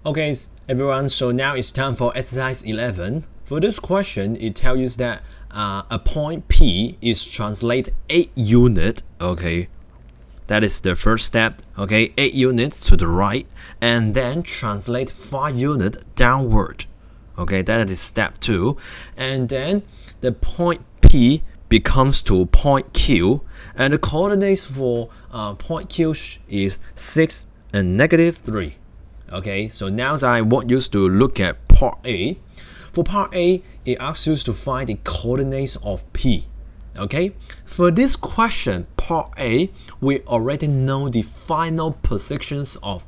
Okay, everyone, so now it's time for exercise 11. For this question, it tells you that a point P is translate 8 units, okay? That is the first step, okay? 8 units to the right, and then translate 5 units downward, okay? That is step 2. And then the point P becomes to point Q, and the coordinates for point Q is 6 and -3. Okay, so now I want you to look at part A. For part A, it asks you to find the coordinates of P. Okay, for this question, part A, we already know the final positions of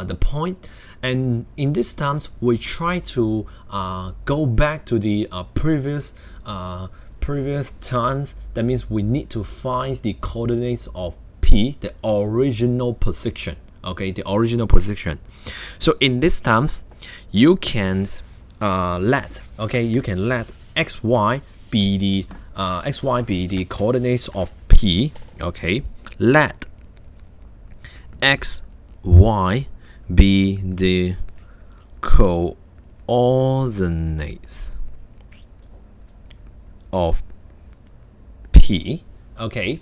the point, and in this times we try to go back to the previous times. That means we need to find the coordinates of P, the original position. Okay, the original position. So in this times, you can let xy be the coordinates of P. Okay, let xy be the coordinates of P. Okay,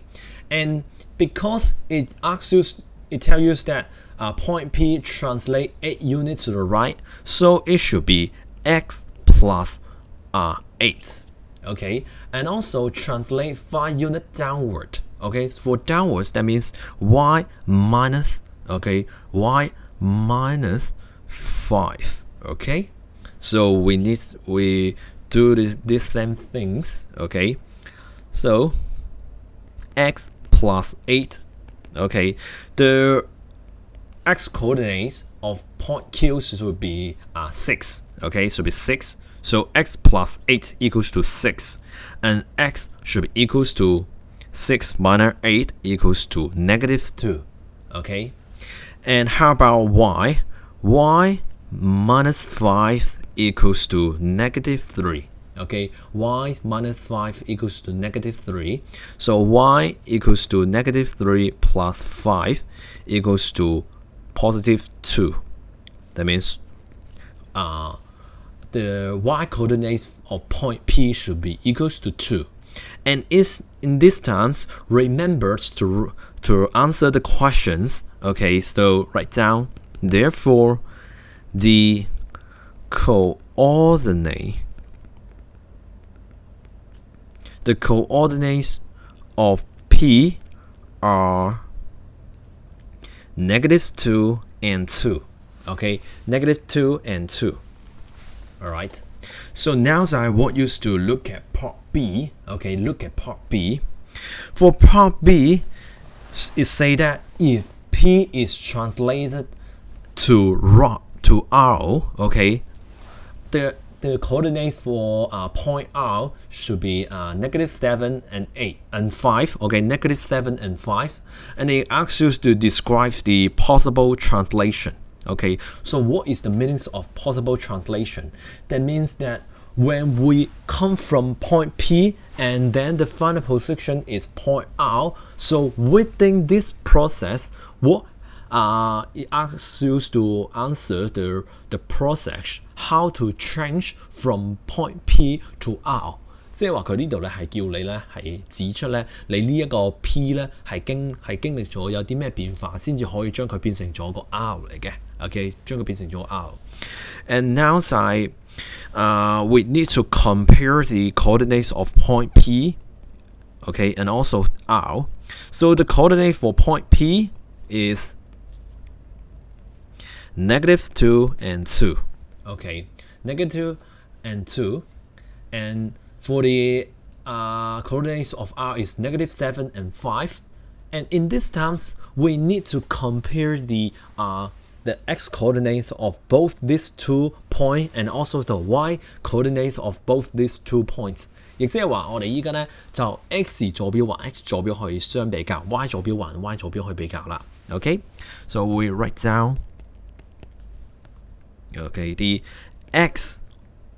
and because it asks you, it tells you that point P translate 8 units to the right, so it should be x plus 8. Okay, and also translate 5 units downward. Okay, for downwards, that means y minus, okay, y minus 5. Okay, so we do these same things. Okay, so x plus 8. Okay, the x coordinates of point Q should be 6. Okay, should be 6. So x plus 8 equals to 6, and x should be equals to 6 minus 8 equals to -2. Okay, and how about y? Y minus 5 equals to -3. Okay, y minus 5 equals to -3. So y equals to -3 plus 5 equals to +2. That means the y coordinates of point P should be equals to 2. And in these times, remember to answer the questions. Okay, so write down. Therefore, the coordinates of P are -2 and 2. Okay, -2 and 2. Alright, so now I want you to look at part B. Okay, look at part B. For part B, it say that if P is translated to R, okay, the coordinates for point R should be -7 and 8 and 5. Okay, -7 and 5, and it asks you to describe the possible translation. Okay, so what is the meaning of possible translation? That means that when we come from point P and then the final position is point R, so within this process, what it asks you to answer the process how to change from point P to R。即係話佢呢度咧係叫你咧係指出咧你呢一個 P 咧係經歷咗有啲咩變化先至可以將佢變成咗個 R 嚟嘅。Okay， 將佢變成咗 R。And now we need to compare the coordinates of point P, okay, and also R. So the coordinate for point P is -2 and 2. Okay, -2 and 2, and for the coordinates of R is -7 and 5. And in these times, we need to compare the x coordinates of both these 2 points and also the y coordinates of both these 2 points。亦即係話我哋依家咧就 x 坐標橫 x 坐標去相比較 ，y 坐標橫 y 坐標去比較啦。Okay, so we write down. Okay, the x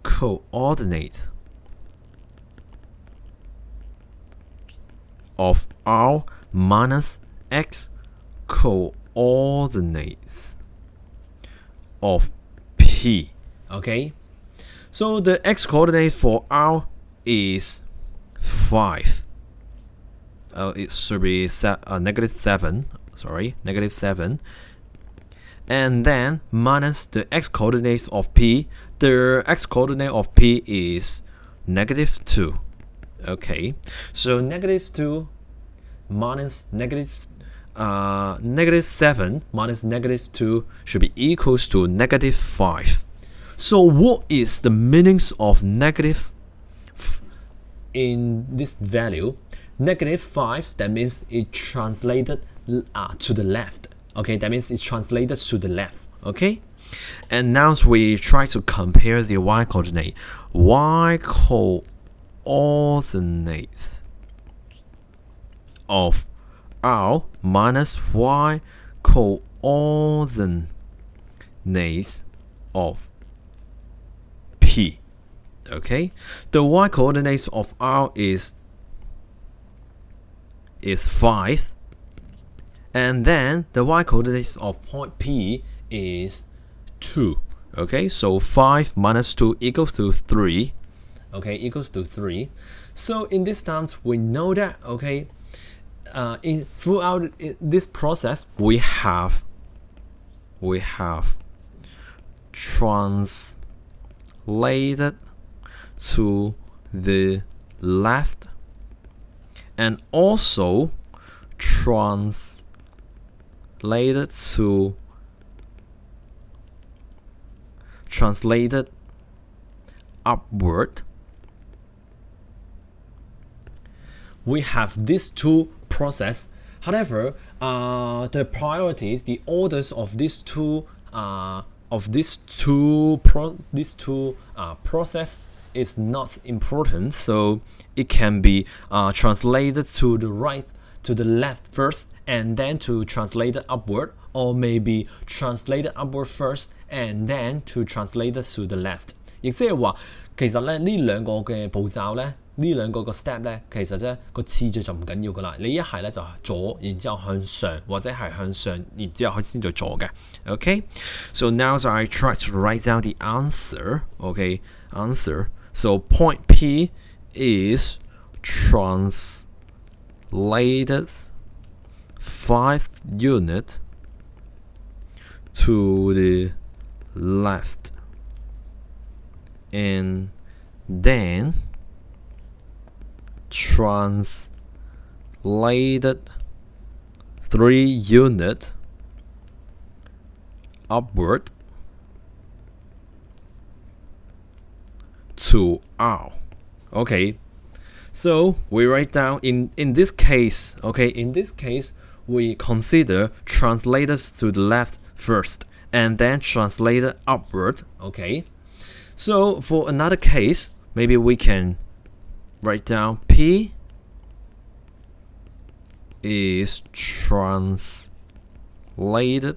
coordinate of R minus x coordinates of P. Okay, so the x coordinate for R is 5. It should be -7. Sorry, -7. And then minus the x coordinates of P. The x coordinate of P is -2. Okay, so -2 minus -7 minus -2 should be equals to -5. So what is the meanings of negative in this value? -5, that means it translated to the left. Okay, that means it translated to the left. Okay, and now we try to compare the y coordinate. Y coordinates of R minus y coordinates of P. Okay, the y coordinates of R is 5, and then the y coordinates of point P is 2. Okay, so 5 minus 2 equals to 3. Okay, equals to 3. So in this terms, we know that, okay, throughout this process, we have translated to the left, and also translated upward. We have these two processes. However, the priorities, the orders of these two process is not important. So it can be translated to the right, to the left first, and then to translate it upward, or maybe translated upward first and then to translate it to the left。亦即係話，其實咧呢兩個嘅步驟咧，呢兩個個 step 咧，其實咧個次序就唔緊要噶啦。你一係咧就左，然之後向上，或者係向上，然之後先做左嘅。Okay, so now I try to write down the answer. Okay, answer. So point P is translated 5 units to the left, and then translated 3 units upward to R. Okay, so we write down in this case. Okay, in this case we consider translated to the left first and then translated upward. Okay, so for another case, maybe we can write down P is translated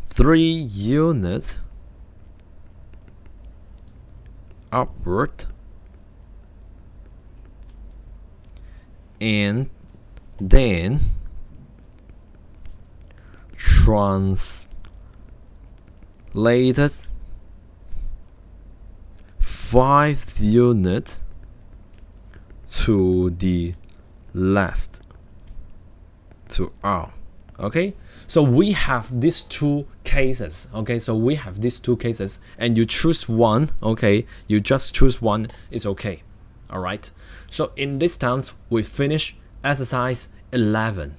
3 units upward, and then translated 5 units to the left to R. Okay, so we have these two cases. Okay, so we have these two cases, and you choose one. Okay, you just choose one. It's okay. All right, so in this terms we finish exercise 11.